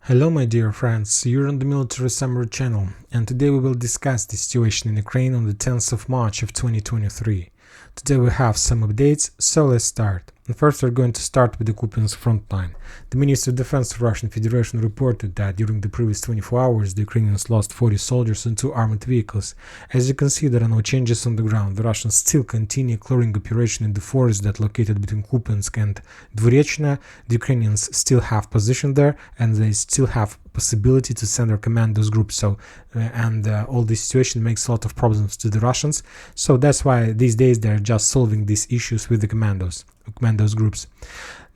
Hello my dear friends, you're on the Military Summary channel, and today we will discuss the situation in Ukraine on the 10th of March of 2023. Today we have some updates, so let's start. And first we're going to start with the Kupyansk front line. The Ministry of Defense of Russian Federation reported that during the previous 24 hours the Ukrainians lost 40 soldiers and 2 armored vehicles. As you can see, there are no changes on the ground. The Russians still continue clearing operation in the forest that located between Kupyansk and Dvorechna. The Ukrainians still have position there, and they still have possibility to send their commandos groups. All this situation makes a lot of problems to the Russians. So that's why these days they're just solving these issues with the commandos groups.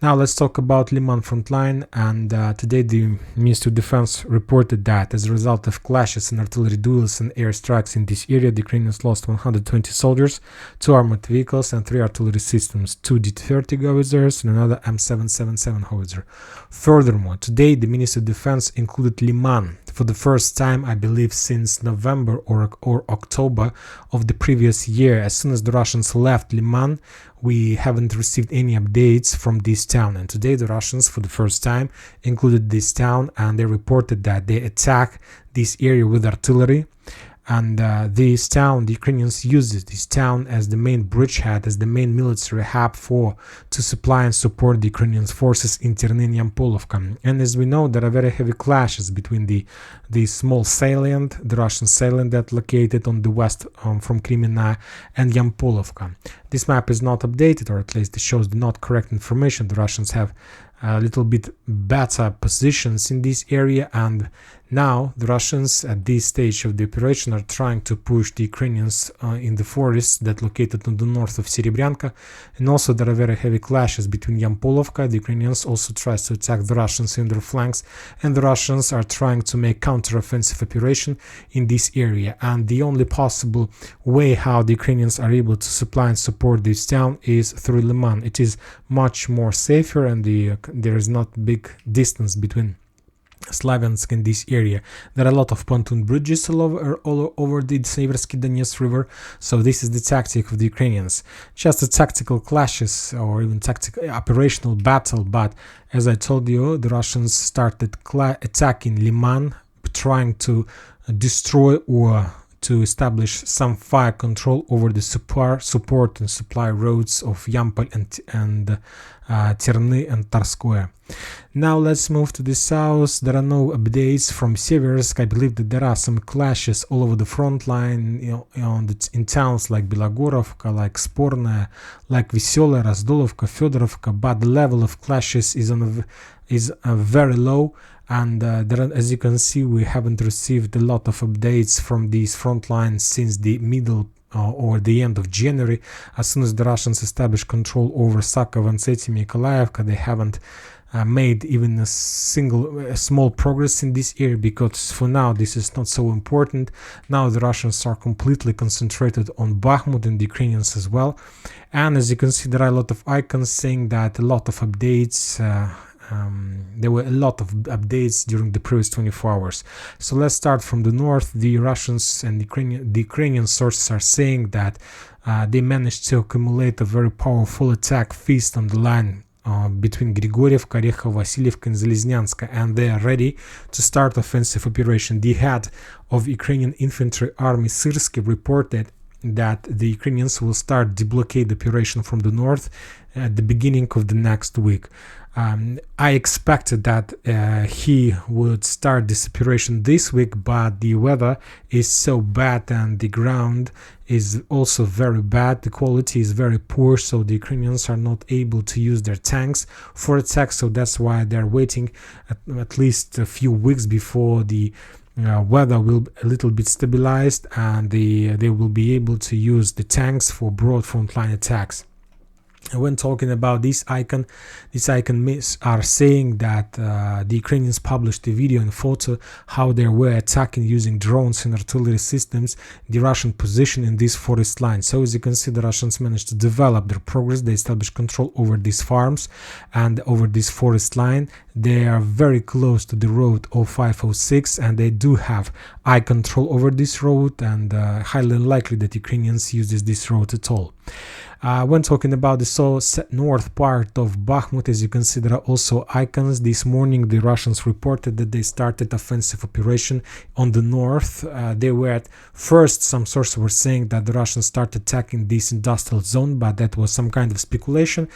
Now let's talk about Lyman front line, and today the Ministry of Defense reported that as a result of clashes and artillery duels and airstrikes in this area, the Ukrainians lost 120 soldiers, 2 armored vehicles and 3 artillery systems, 2 D-30 howitzers and another M777 howitzer. Furthermore, today the Ministry of Defense included Lyman for the first time, I believe, since November or October of the previous year. As soon as the Russians left Lyman, we haven't received any updates from this town, and today the Russians for the first time included this town, and they reported that they attack this area with artillery. And the Ukrainians used this town as the main bridgehead, as the main military hub to supply and support the Ukrainian forces in Terny and Yampolovka. And as we know, there are very heavy clashes between the small salient, the Russian salient that located on the west from Crimea, and Yampolovka. This map is not updated, or at least it shows the not correct information. The Russians have a little bit better positions in this area, and now the Russians at this stage of the operation are trying to push the Ukrainians in the forests that located on the north of Seversk, and also there are very heavy clashes between Yampolovka. The Ukrainians also try to attack the Russians in their flanks, and the Russians are trying to make counter-offensive operation in this area. And the only possible way how the Ukrainians are able to supply and support this town is through Lyman. It is much more safer, and there is not big distance between Slavyansk in this area. There are a lot of pontoon bridges all over the Seversk Donetsk river, so this is the tactic of the Ukrainians. Just a tactical clashes or even tactical operational battle, but as I told you, the Russians started attacking Lyman, trying to destroy or to establish some fire control over the support and supply roads of Yampol and Terny and Tarskoye. Now let's move to the south. There are no updates from Seversk. I believe that there are some clashes all over the front line, in towns like Belogorovka, like Sporne, like Veselaya, Razdolovka, Fedorovka, but the level of clashes is very low. And as you can see, we haven't received a lot of updates from these front lines since the middle or the end of January. As soon as the Russians established control over Sakov and Nikolaevka, they haven't made even a small progress in this area, because for now this is not so important. Now the Russians are completely concentrated on Bakhmut, and the Ukrainians as well. And as you can see, there are a lot of icons saying that a lot of updates. There were a lot of updates during the previous 24 hours. So let's start from the north. The Russians and the Ukrainian sources are saying that they managed to accumulate a very powerful attack feast on the line between Grigorievka, Orekhovo, Vasilievka and Zhelyznyanska, and they are ready to start offensive operation. The head of Ukrainian infantry army Seversk reported that the Ukrainians will start deblocade operation from the north at the beginning of the next week. I expected that he would start this operation this week, but the weather is so bad and the ground is also very bad. The quality is very poor, so the Ukrainians are not able to use their tanks for attack. So that's why they're waiting at least a few weeks before the weather will a little bit stabilized, and they will be able to use the tanks for broad frontline attacks. When talking about this icon are saying that the Ukrainians published a video and photo how they were attacking using drones and artillery systems the Russian position in this forest line. So as you can see, the Russians managed to develop their progress. They established control over these farms and over this forest line, they are very close to the road 0506, and they do have eye control over this road, and highly unlikely that Ukrainians uses this road at all. When talking about the north part of Bakhmut, as you can see, there are also icons. This morning the Russians reported that they started offensive operation on the north. They were at first, some sources were saying that the Russians started attacking this industrial zone, but that was some kind of speculation.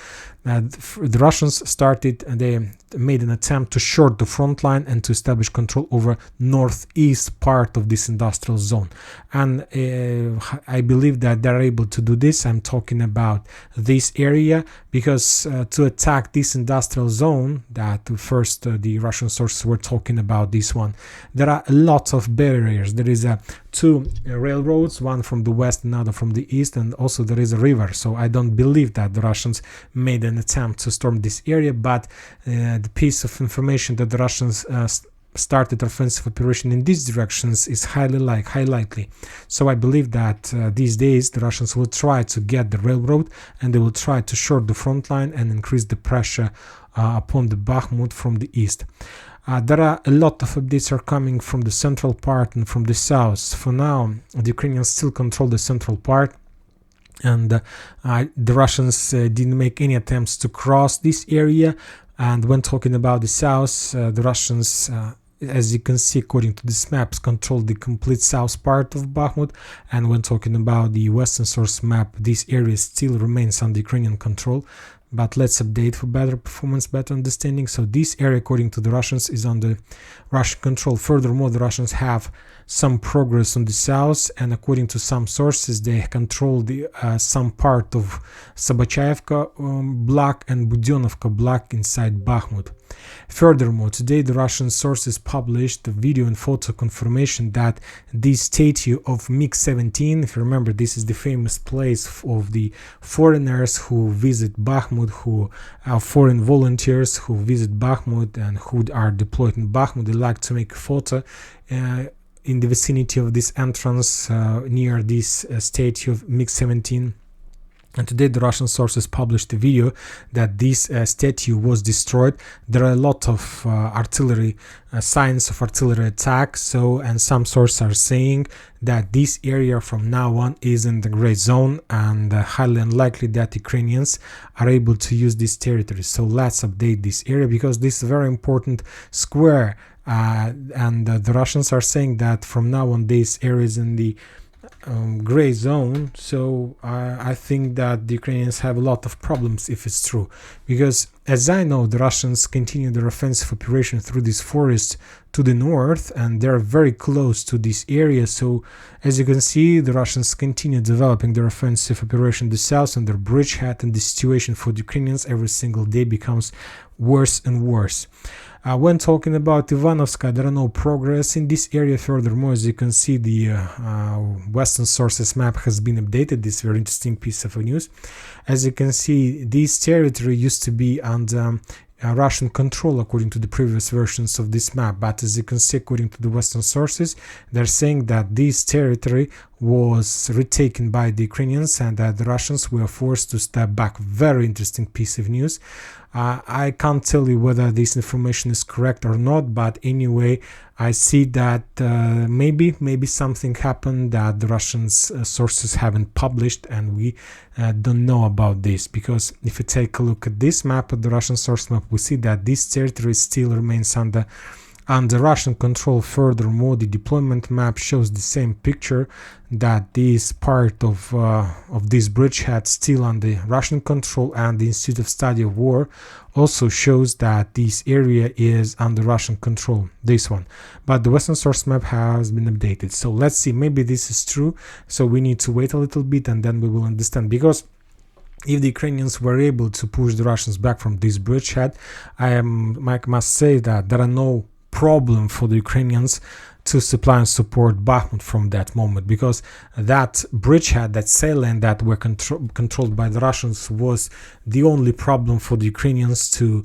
The Russians started, they made an attempt to short the front line and to establish control over northeast part of this industrial zone, and I believe that they're able to do this. I'm talking about this area, because to attack this industrial zone, that first the Russian sources were talking about this one, there are a lot of barriers. There is two railroads, one from the west, another from the east, and also there is a river. So I don't believe that the Russians made an attempt to storm this area, but the piece of information that the Russians started offensive operation in these directions is highly likely. So I believe that these days the Russians will try to get the railroad, and they will try to short the front line and increase the pressure upon the Bakhmut from the east. There are a lot of updates are coming from the central part and from the south. For now, the Ukrainians still control the central part, and the Russians didn't make any attempts to cross this area. And when talking about the south, the Russians, as you can see according to these maps, control the complete south part of Bakhmut. And when talking about the western source map, this area still remains under Ukrainian control. But let's update for better performance, better understanding. So this area, according to the Russians, is under Russian control. Furthermore, the Russians have some progress on the south, and according to some sources, they control the some part of Sabachayevka block and Budyonovka block inside Bakhmut. Furthermore, today the Russian sources published a video and photo confirmation that this statue of MiG-17, if you remember, this is the famous place of the foreigners who visit Bakhmut, who are foreign volunteers who visit Bakhmut and who are deployed in Bakhmut. They like to make a photo in the vicinity of this entrance near this statue of MiG-17. And today the Russian sources published a video that this statue was destroyed. There are a lot of artillery signs of artillery attack. And some sources are saying that this area from now on is in the gray zone, and highly unlikely that Ukrainians are able to use this territory. So let's update this area, because this is a very important square. And the Russians are saying that from now on this area is in the gray zone. So I think that the Ukrainians have a lot of problems if it's true, because as I know, the Russians continue their offensive operation through this forest to the north, and they're very close to this area. So as you can see, the Russians continue developing their offensive operation in the south and their bridgehead, and the situation for the Ukrainians every single day becomes worse and worse. When talking about Ivanovska, there are no progress in this area. Furthermore, as you can see, the Western sources map has been updated. This very interesting piece of news. As you can see, this territory used to be under Russian control according to the previous versions of this map, but as you can see, according to the Western sources, they're saying that this territory was retaken by the Ukrainians and that the Russians were forced to step back. Very interesting piece of news. I can't tell you whether this information is correct or not, but anyway, I see that maybe something happened that the Russian sources haven't published, and we don't know about this. Because if you take a look at this map, at the Russian source map, we see that this territory still remains under Russian control. Furthermore, the deployment map shows the same picture, that this part of this bridgehead still under Russian control, and the Institute of Study of War also shows that this area is under Russian control, this one. But the Western source map has been updated. So let's see, maybe this is true. So we need to wait a little bit, and then we will understand. Because if the Ukrainians were able to push the Russians back from this bridgehead, I must say that there are no problem for the Ukrainians to supply and support Bakhmut from that moment, because that bridgehead, that sail lane that were controlled by the Russians, was the only problem for the Ukrainians to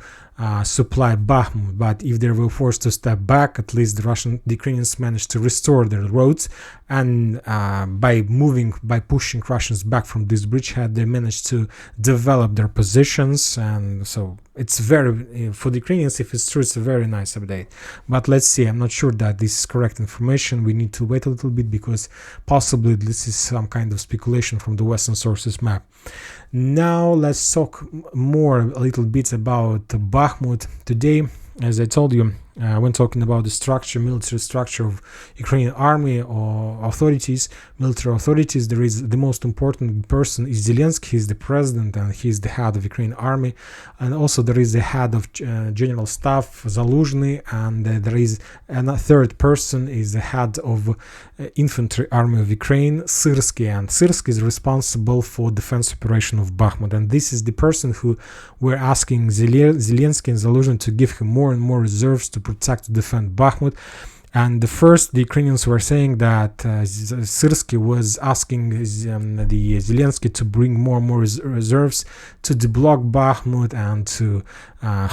supply Bakhmut. But if they were forced to step back, at least the Ukrainians managed to restore their roads, and by pushing Russians back from this bridgehead, they managed to develop their positions. And so it's very, for the Ukrainians, if it's true, it's a very nice update. But let's see, I'm not sure that this is correct information. We need to wait a little bit because possibly this is some kind of speculation from the Western sources map. Now let's talk more a little bit about Bakhmut today. As I told you, when talking about the structure, military structure of Ukrainian army or military authorities, there is the most important person is Zelensky. He's the president and he's the head of Ukrainian army, and also there is the head of general staff Zaluzhny, and there is a third person is the head of infantry army of Ukraine, Seversk, and Seversk is responsible for defense operation of Bakhmut, and this is the person who we're asking Zelensky and Zaluzhny to give him more and more reserves to protect, to defend Bakhmut. And the Ukrainians were saying that Seversk was asking the Zelensky to bring more and more reserves to deblock Bakhmut and to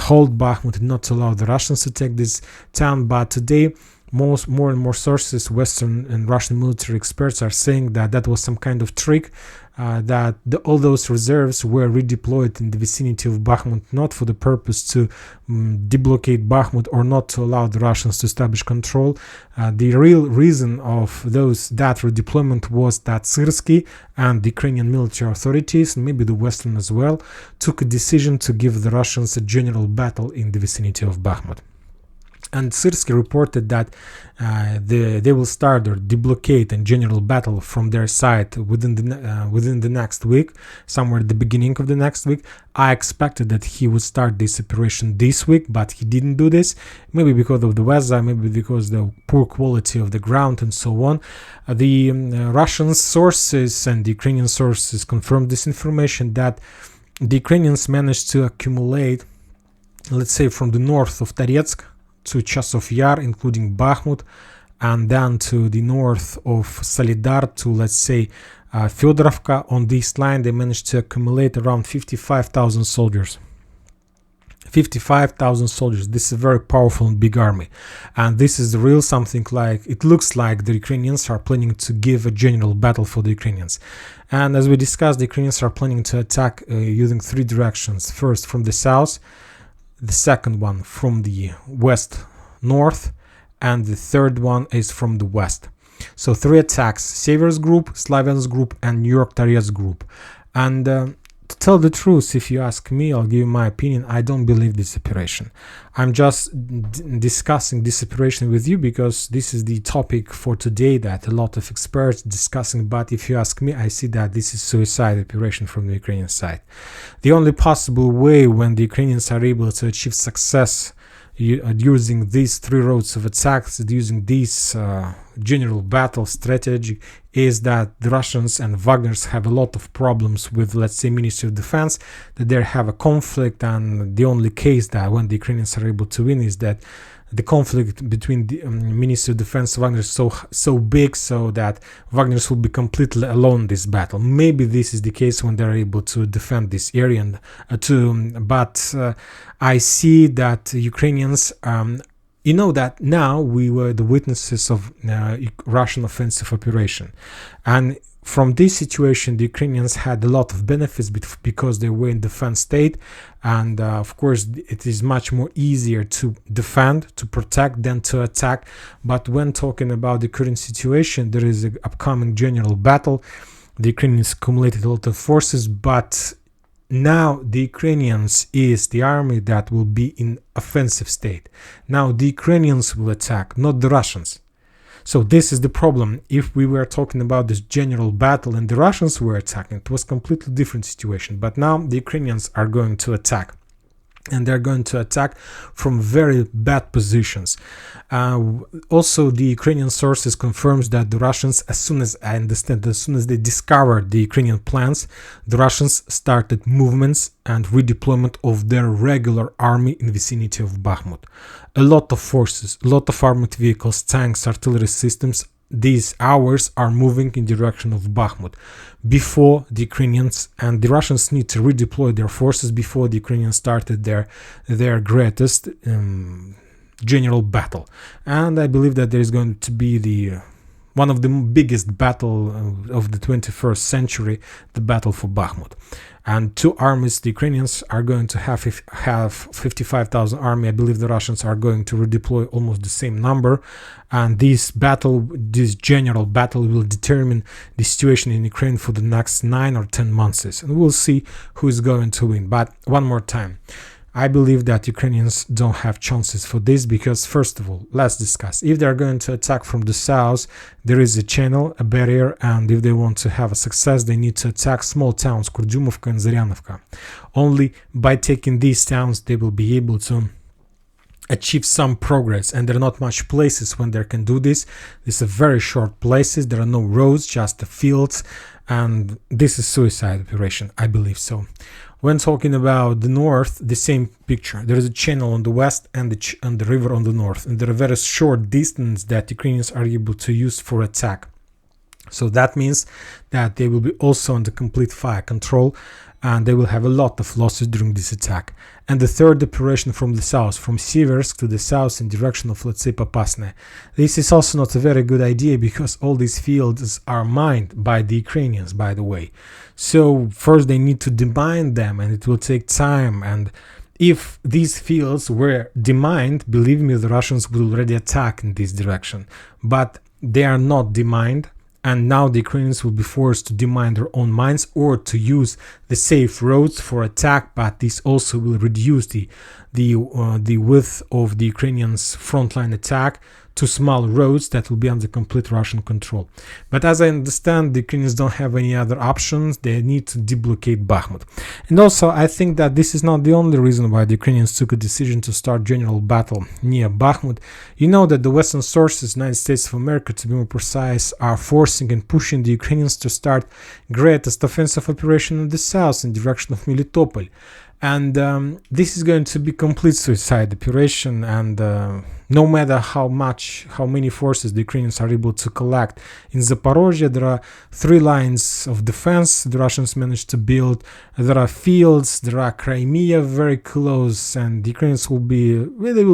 hold Bakhmut, and not to allow the Russians to take this town. But today, more and more sources, Western and Russian military experts, are saying that that was some kind of trick, that all those reserves were redeployed in the vicinity of Bakhmut, not for the purpose to deblocate Bakhmut or not to allow the Russians to establish control. The real reason of that redeployment was that Seversk and the Ukrainian military authorities, and maybe the Western as well, took a decision to give the Russians a general battle in the vicinity of Bakhmut. And Seversk reported that they will start their deblocade and general battle from their side within the next week, somewhere at the beginning of the next week. I expected that he would start this operation this week, but he didn't do this. Maybe because of the weather, maybe because of the poor quality of the ground and so on. The Russian sources and the Ukrainian sources confirmed this information, that the Ukrainians managed to accumulate, let's say, from the north of Toretsk to Chasov Yar, including Bakhmut, and then to the north of Solidar to, let's say, Fedorovka. On this line, they managed to accumulate around 55,000 soldiers. 55,000 soldiers. This is a very powerful and big army. And this is real something like, it looks like the Ukrainians are planning to give a general battle for the Ukrainians. And as we discussed, the Ukrainians are planning to attack using three directions. First, from the south, the second one from the west north, and the third one is from the west. So three attacks: Seversk group, Slavyansk group, and New York Toretsk group. And to tell the truth, if you ask me, I'll give you my opinion. I don't believe this operation. I'm just discussing this operation with you because this is the topic for today that a lot of experts discussing. But if you ask me, I see that this is suicide operation from the Ukrainian side. The only possible way when the Ukrainians are able to achieve success using these three roads of attacks, using this general battle strategy, is that the Russians and Wagners have a lot of problems with, let's say, Ministry of Defense, that they have a conflict, and the only case that when the Ukrainians are able to win is that the conflict between the Ministry of Defense and Wagner is so big, so that Wagners will be completely alone in this battle. Maybe this is the case when they're able to defend this area, but I see that Ukrainians, you know that now we were the witnesses of Russian offensive operation, and from this situation, the Ukrainians had a lot of benefits because they were in defense state, and of course it is much more easier to defend, to protect, than to attack. But when talking about the current situation, there is an upcoming general battle. The Ukrainians accumulated a lot of forces, but now the Ukrainians is the army that will be in offensive state. Now the Ukrainians will attack, not the Russians. So this is the problem. If we were talking about this general battle and the Russians were attacking, it was a completely different situation. But now the Ukrainians are going to attack. And they're going to attack from very bad positions. Also, the Ukrainian sources confirms that the Russians, as soon as I understand, as soon as they discovered the Ukrainian plans, the Russians started movements and redeployment of their regular army in the vicinity of Bakhmut. A lot of forces, a lot of armored vehicles, tanks, artillery systems, these hours are moving in direction of Bakhmut before the Ukrainians, and the Russians need to redeploy their forces before the Ukrainians started their greatest general battle. And I believe that there is going to be one of the biggest battle of the 21st century, the battle for Bakhmut. And two armies, the Ukrainians are going to have 55,000 army. I believe the Russians are going to redeploy almost the same number. And this general battle will determine the situation in Ukraine for the next 9 or 10 months. And we'll see who is going to win. But one more time, I believe that Ukrainians don't have chances for this because, first of all, let's discuss. If they're going to attack from the south, there is a channel, a barrier, and if they want to have a success, they need to attack small towns, Kurdyumovka and Zaryanovka. Only by taking these towns, they will be able to achieve some progress, and there are not much places when they can do this. These are very short places, there are no roads, just the fields, and this is suicide operation, I believe so. When talking about the north, the same picture. There is a channel on the west and the river on the north, and there are very short distance that Ukrainians are able to use for attack. So that means that they will be also under complete fire control, and they will have a lot of losses during this attack. And the third operation from the south, from Seversk to the south in direction of, let's say, Popasne. This is also not a very good idea because all these fields are mined by the Ukrainians, by the way. So first they need to demine them, and it will take time. And if these fields were demined, believe me, the Russians will already attack in this direction. But they are not demined. And now the Ukrainians will be forced to demine their own mines or to use the safe roads for attack, but this also will reduce the width of the Ukrainians' frontline attack to small roads that will be under complete Russian control. But as I understand, the Ukrainians don't have any other options. They need to deblocate Bakhmut. And also, I think that this is not the only reason why the Ukrainians took a decision to start general battle near Bakhmut. You know that the Western sources, United States of America to be more precise, are forcing and pushing the Ukrainians to start greatest offensive operation in the south in direction of Melitopol. And this is going to be complete suicide operation, and no matter how many forces the Ukrainians are able to collect in Zaporozhye, there are 3 lines of defense the Russians managed to build. There are fields, there are Crimea very close, and the Ukrainians will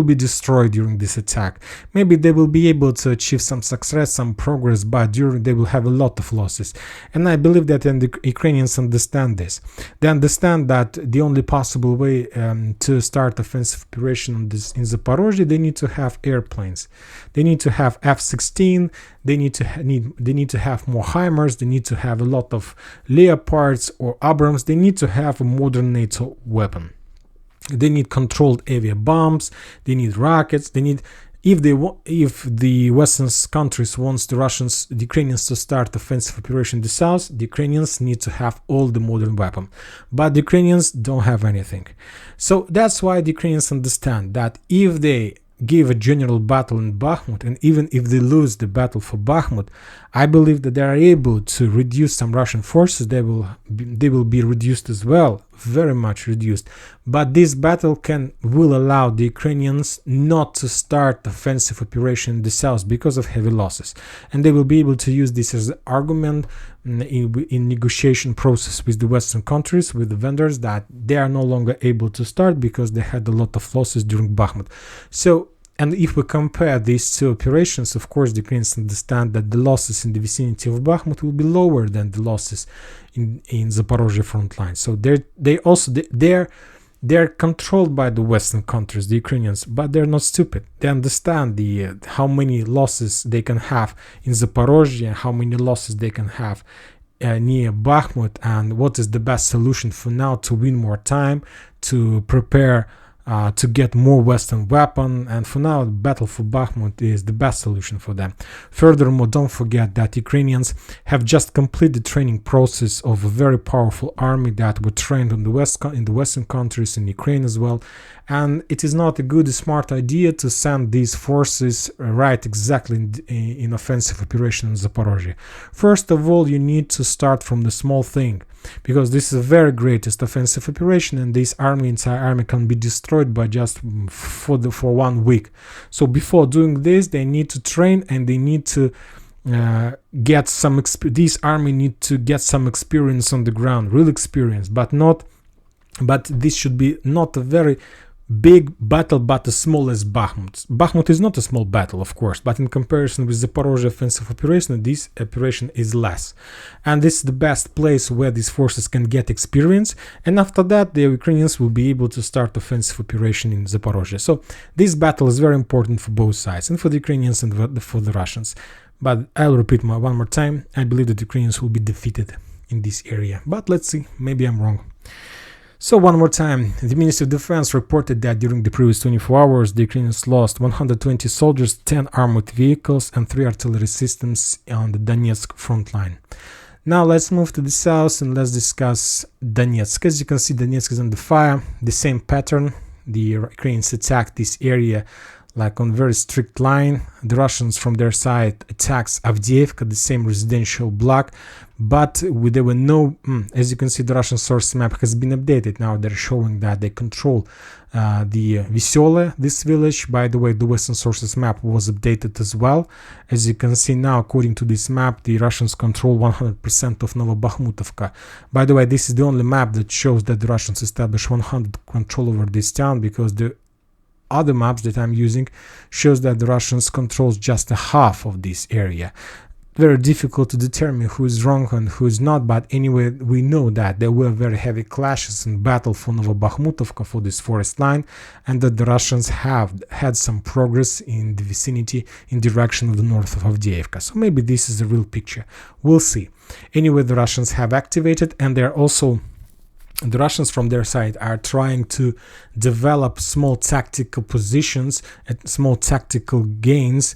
be destroyed during this attack. Maybe they will be able to achieve some success, some progress, but they will have a lot of losses. And I believe that the Ukrainians understand this. They understand that the only possible way to start offensive operation in Zaporozhye, they need to have airplanes. They need to have F-16. They need to have more HIMARS. They need to have a lot of Leopards or Abrams. They need to have a modern NATO weapon. They need controlled avia bombs. They need rockets. They need. If the Western countries wants the Ukrainians to start offensive operation in the south, the Ukrainians need to have all the modern weapons. But the Ukrainians don't have anything. So that's why the Ukrainians understand that if they give a general battle in Bakhmut, and even if they lose the battle for Bakhmut, I believe that they are able to reduce some Russian forces. They will be reduced as well, very much reduced. But this battle will allow the Ukrainians not to start offensive operation in the south because of heavy losses, and they will be able to use this as an argument in negotiation process with the Western countries, with the vendors, that they are no longer able to start because they had a lot of losses during Bakhmut. So, and if we compare these two operations, of course, the Ukrainians understand that the losses in the vicinity of Bakhmut will be lower than the losses in Zaporozhye front line. So they're controlled by the Western countries, the Ukrainians, but they're not stupid. They understand how many losses they can have in Zaporozhye, how many losses they can have near Bakhmut, and what is the best solution for now to win more time, to prepare to get more Western weapon, and for now, the battle for Bakhmut is the best solution for them. Furthermore, don't forget that Ukrainians have just completed the training process of a very powerful army that were trained in the Western countries, in Ukraine as well. And it is not a good, smart idea to send these forces right exactly in offensive operation in Zaporozhye. First of all, you need to start from the small thing, because this is a very greatest offensive operation, and this entire army can be destroyed by just for 1 week. So before doing this, they need to train, and they need to get some. This army need to get some experience on the ground, real experience, but this should be not a very big battle but as small as Bakhmut. Bakhmut is not a small battle, of course, but in comparison with Zaporozhye offensive operation, this operation is less. And this is the best place where these forces can get experience, and after that the Ukrainians will be able to start offensive operation in Zaporozhye. So this battle is very important for both sides, and for the Ukrainians and for the Russians. But I'll repeat one more time, I believe that the Ukrainians will be defeated in this area. But let's see, maybe I'm wrong. So one more time, the Ministry of Defense reported that during the previous 24 hours, the Ukrainians lost 120 soldiers, 10 armored vehicles, and 3 artillery systems on the Donetsk front line. Now let's move to the south and let's discuss Donetsk. As you can see, Donetsk is under fire, the same pattern. The Ukrainians attacked this area like on very strict line. The Russians from their side attacks Avdiivka, the same residential block, but there were no, as you can see, the Russian source map has been updated. Now they're showing that they control the Vesele, this village. By the way, the Western sources map was updated as well. As you can see now, according to this map, the Russians control 100% of Novobakhmutovka. By the way, this is the only map that shows that the Russians established 100% control over this town, because the other maps that I'm using shows that the Russians controls just a half of this area. Very difficult to determine who is wrong and who is not, but anyway, we know that there were very heavy clashes and battle for Novobakhmutovka, for this forest line, and that the Russians have had some progress in the vicinity in direction of the north of Avdiivka. So maybe this is a real picture. We'll see. Anyway, the Russians have activated, and they're also, the Russians from their side are trying to develop small tactical positions and small tactical gains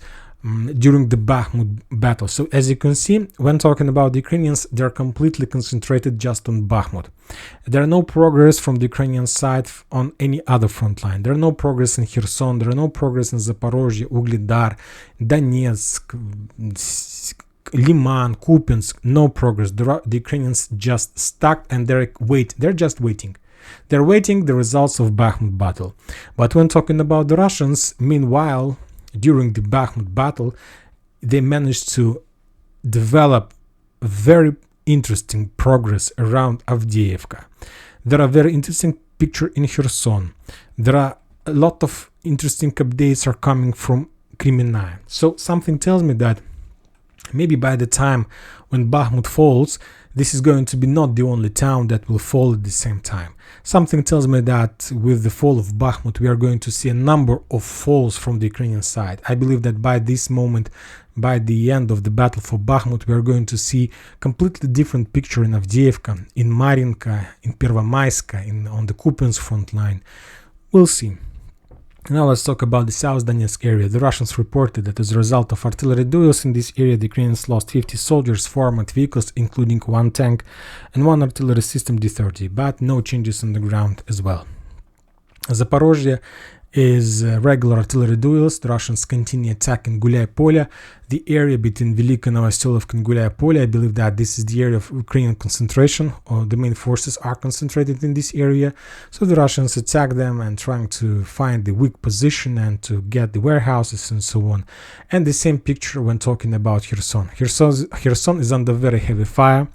during the Bakhmut battle. So as you can see, when talking about the Ukrainians, they're completely concentrated just on Bakhmut. There are no progress from the Ukrainian side on any other front line. There are no progress in Kherson, there are no progress in Zaporozhye, Ugledar, Donetsk, Lyman, Kupyansk, no progress. The Ukrainians just stuck and they're just waiting. They're waiting the results of Bakhmut battle. But when talking about the Russians, meanwhile, during the Bakhmut battle, they managed to develop very interesting progress around Avdiivka. There are very interesting pictures in Kherson. There are a lot of interesting updates are coming from Kryminaya. So something tells me that maybe by the time when Bakhmut falls, this is going to be not the only town that will fall at the same time. Something tells me that with the fall of Bakhmut, we are going to see a number of falls from the Ukrainian side. I believe that by this moment, by the end of the battle for Bakhmut, we are going to see completely different picture in Avdiivka, in Marinka, in Pervomaiska, on the Kupyansk front line. We'll see. Now let's talk about the South Donetsk area. The Russians reported that as a result of artillery duels in this area, the Ukrainians lost 50 soldiers, 4 armored vehicles, including 1 tank, and 1 artillery system D-30, but no changes on the ground as well. Zaporozhye is regular artillery duels. The Russians continue attacking Gulyaye Polye, the area between Velika Novoselovka and Gulyaye Polye. I believe that this is the area of Ukrainian concentration, or the main forces are concentrated in this area. So the Russians attack them and trying to find the weak position and to get the warehouses and so on. And the same picture when talking about Kherson. Kherson is under very heavy fire.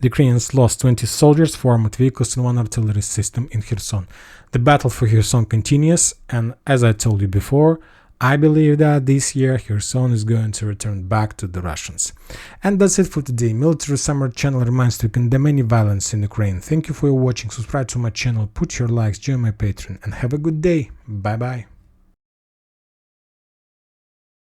The Ukrainians lost 20 soldiers, 4 armored vehicles, and 1 artillery system in Kherson. The battle for Kherson continues, and as I told you before, I believe that this year Kherson is going to return back to the Russians. And that's it for today. Military Summary channel reminds to condemn any violence in Ukraine. Thank you for your watching. Subscribe to my channel, put your likes, join my Patreon, and have a good day. Bye bye.